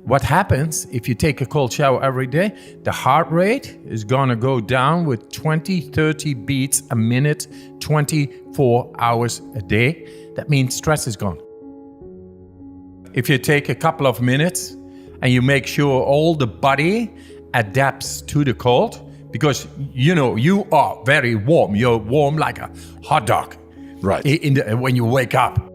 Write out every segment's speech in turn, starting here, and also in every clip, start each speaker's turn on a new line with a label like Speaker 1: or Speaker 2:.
Speaker 1: What happens if you take a cold shower every day? The heart rate is gonna go down with 20, 30 beats a minute, 24 hours a day. That means stress is gone. If you take a couple of minutes and you make sure all the body adapts to the cold, because you are very warm. You're warm like a hot dog.
Speaker 2: Right.
Speaker 1: When you wake up.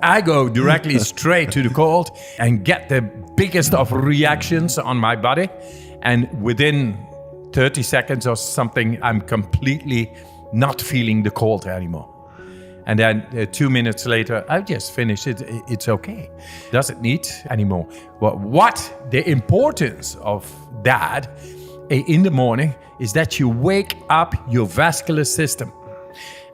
Speaker 1: I go directly straight to the cold and get the biggest of reactions on my body. And within 30 seconds or something, I'm completely not feeling the cold anymore. And then 2 minutes later, I just finished it. It's okay. Doesn't need anymore. But what the importance of that in the morning is that you wake up your vascular system.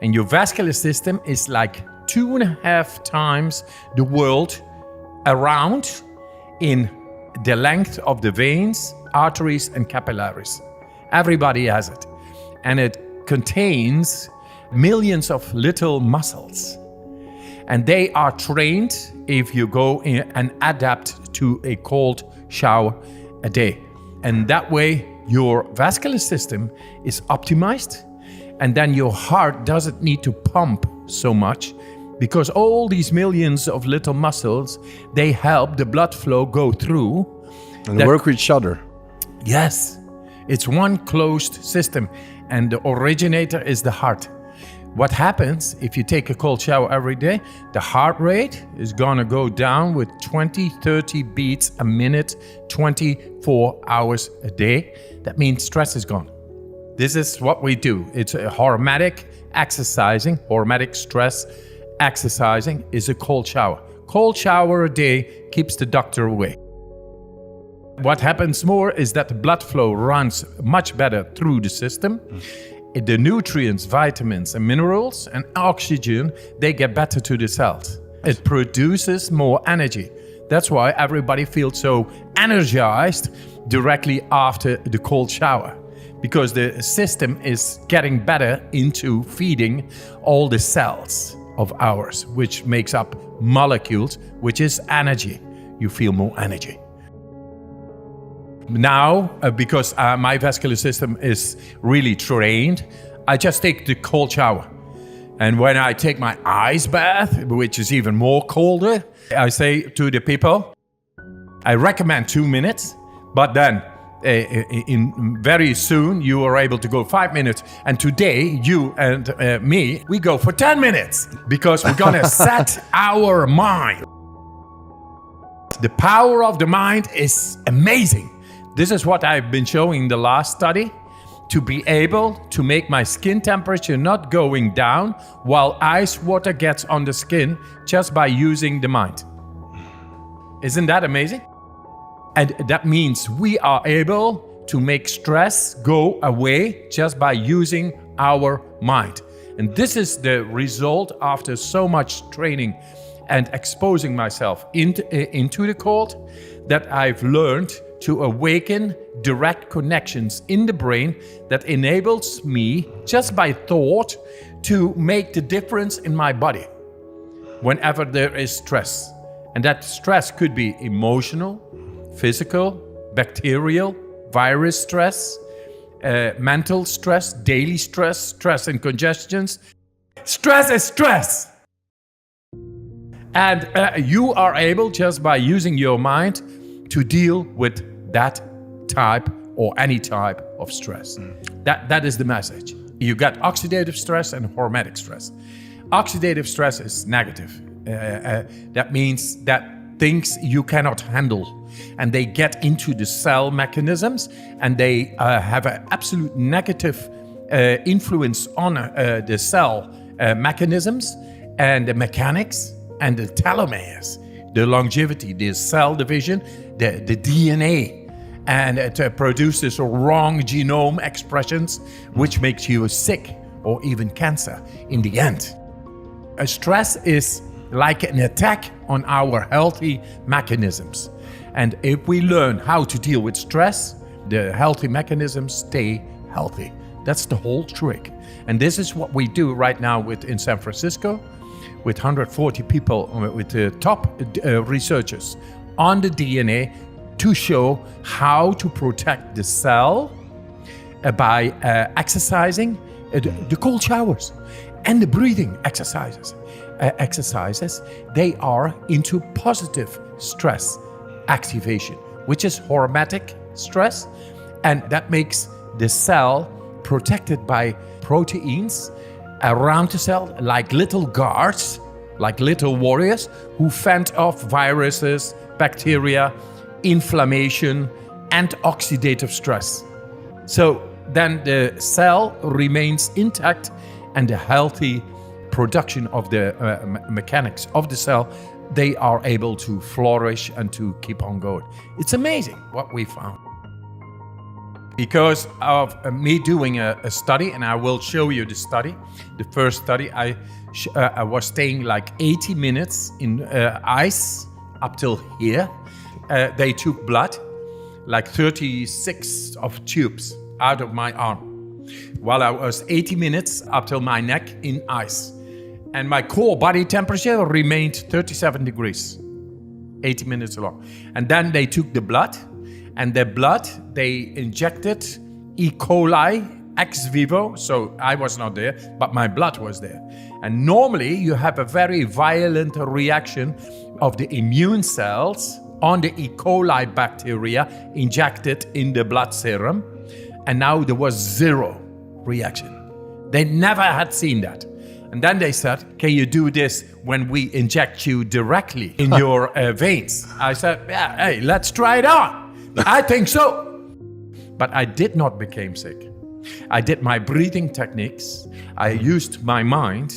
Speaker 1: And your vascular system is like 2.5 times the world around in the length of the veins, arteries, and capillaries. Everybody has it. And it contains millions of little muscles. And they are trained if you go in and adapt to a cold shower a day. And that way, your vascular system is optimized. And then your heart doesn't need to pump so much, because all these millions of little muscles, they help the blood flow go through.
Speaker 2: And they work with each other.
Speaker 1: Yes, it's one closed system, and the originator is the heart. What happens if you take a cold shower every day? The heart rate is gonna go down with 20, 30 beats a minute, 24 hours a day. That means stress is gone. This is what we do. It's a hormetic exercising, hormetic stress exercising is a cold shower. Cold shower a day keeps the doctor away. What happens more is that the blood flow runs much better through the system. The nutrients, vitamins and minerals and oxygen, they get better to the cells. It produces more energy. That's why everybody feels so energized directly after the cold shower, because the system is getting better into feeding all the cells of ours, which makes up molecules, which is energy. You feel more energy. Now, because my vascular system is really trained, I just take the cold shower. And when I take my ice bath, which is even more colder, I say to the people, I recommend 2 minutes, but then very soon you are able to go 5 minutes. And today, you and me, we go for 10 minutes because we're gonna set our mind. The power of the mind is amazing. This is what I've been showing in the last study, to be able to make my skin temperature not going down while ice water gets on the skin just by using the mind. Isn't that amazing? And that means we are able to make stress go away just by using our mind. And this is the result after so much training and exposing myself into the cold, that I've learned to awaken direct connections in the brain that enables me, just by thought, to make the difference in my body whenever there is stress. And that stress could be emotional, physical, bacterial, virus stress, mental stress, daily stress, stress and congestions. Stress is stress. And you are able, just by using your mind, to deal with that type or any type of stress. That is the message. You got oxidative stress and hormetic stress. Oxidative stress is negative. That means that things you cannot handle, and they get into the cell mechanisms, and they have an absolute negative influence on the cell mechanisms and the mechanics and the telomeres, the longevity, the cell division, the DNA, and it produces wrong genome expressions, which makes you sick or even cancer in the end. Stress is like an attack on our healthy mechanisms. And if we learn how to deal with stress, the healthy mechanisms stay healthy. That's the whole trick. And this is what we do right now in San Francisco, with 140 people, with the top researchers on the DNA to show how to protect the cell by exercising the cold showers and the breathing exercises. They are into positive stress activation, which is hormetic stress, and that makes the cell protected by proteins around the cell, like little guards, like little warriors who fend off viruses, bacteria, inflammation, and oxidative stress. So then the cell remains intact, and the healthy production of the mechanics of the cell, they are able to flourish and to keep on going. It's amazing what we found. Because of me doing a study, and I will show you the study. The first study, I was staying like 80 minutes in ice up till here. They took blood, like 36 of tubes out of my arm, while I was 80 minutes up till my neck in ice. And my core body temperature remained 37 degrees, 80 minutes long. And then they took the blood, and the blood, they injected E. coli ex vivo. So I was not there, but my blood was there. And normally you have a very violent reaction of the immune cells on the E. coli bacteria injected in the blood serum. And now there was zero reaction. They never had seen that. And then they said, can you do this when we inject you directly in your veins? I said, yeah, hey, let's try it on. I think so. But I did not become sick. I did my breathing techniques. I used my mind,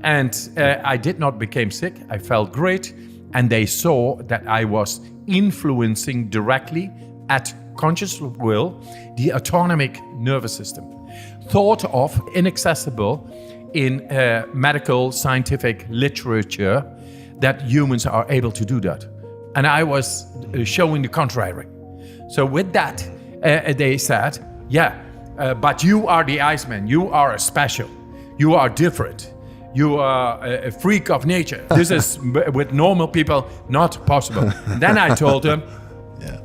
Speaker 1: and I did not become sick. I felt great. And they saw that I was influencing directly at conscious will the autonomic nervous system. Thought of inaccessible in medical scientific literature that humans are able to do that. And I was showing the contrary. So with that, they said, but you are the Iceman. You are special. You are different. You are a freak of nature. This is, with normal people, not possible. Then I told them,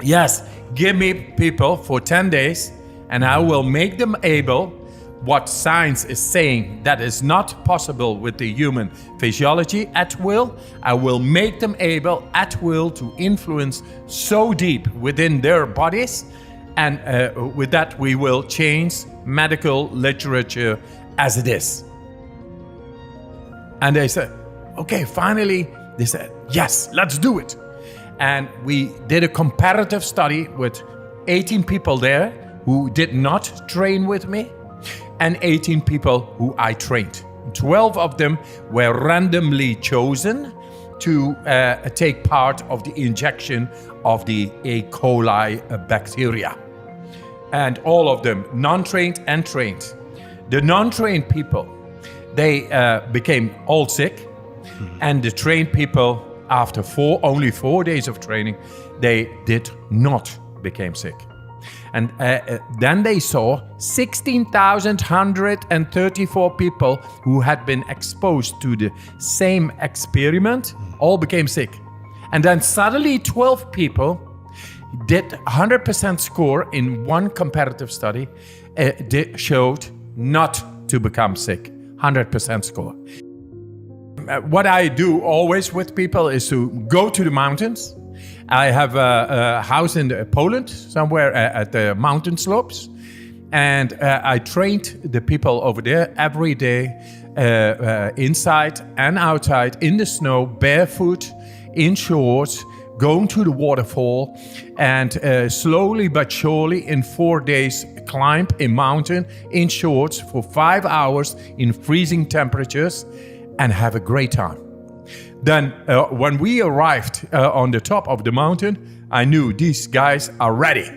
Speaker 1: yes, give me people for 10 days, and I will make them able what science is saying that is not possible with the human physiology at will. I will make them able at will to influence so deep within their bodies, and with that we will change medical literature as it is. And they said, okay, finally, they said, yes, let's do it. And we did a comparative study with 18 people there who did not train with me, and 18 people who I trained. 12 of them were randomly chosen to take part of the injection of the E. coli bacteria. And all of them, non-trained and trained. The non-trained people, they became all sick, and the trained people, after only 4 days of training, they did not become sick. And then they saw 16,134 people who had been exposed to the same experiment all became sick. And then suddenly 12 people did 100% score in one comparative study, showed not to become sick, 100% score. What I do always with people is to go to the mountains. I have a house in Poland, somewhere at the mountain slopes. And I trained the people over there every day, inside and outside, in the snow, barefoot, in shorts, going to the waterfall, and slowly but surely in 4 days climb a mountain in shorts for 5 hours in freezing temperatures and have a great time. Then when we arrived on the top of the mountain, I knew these guys are ready.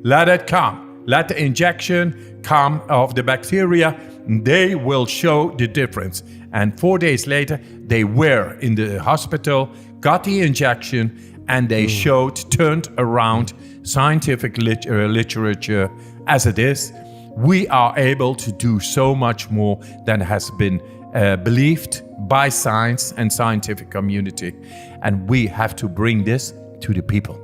Speaker 1: Let it come. Let the injection come of the bacteria. They will show the difference. And 4 days later, they were in the hospital, got the injection, and they turned around scientific literature as it is. We are able to do so much more than has been believed by science and scientific community. And we have to bring this to the people.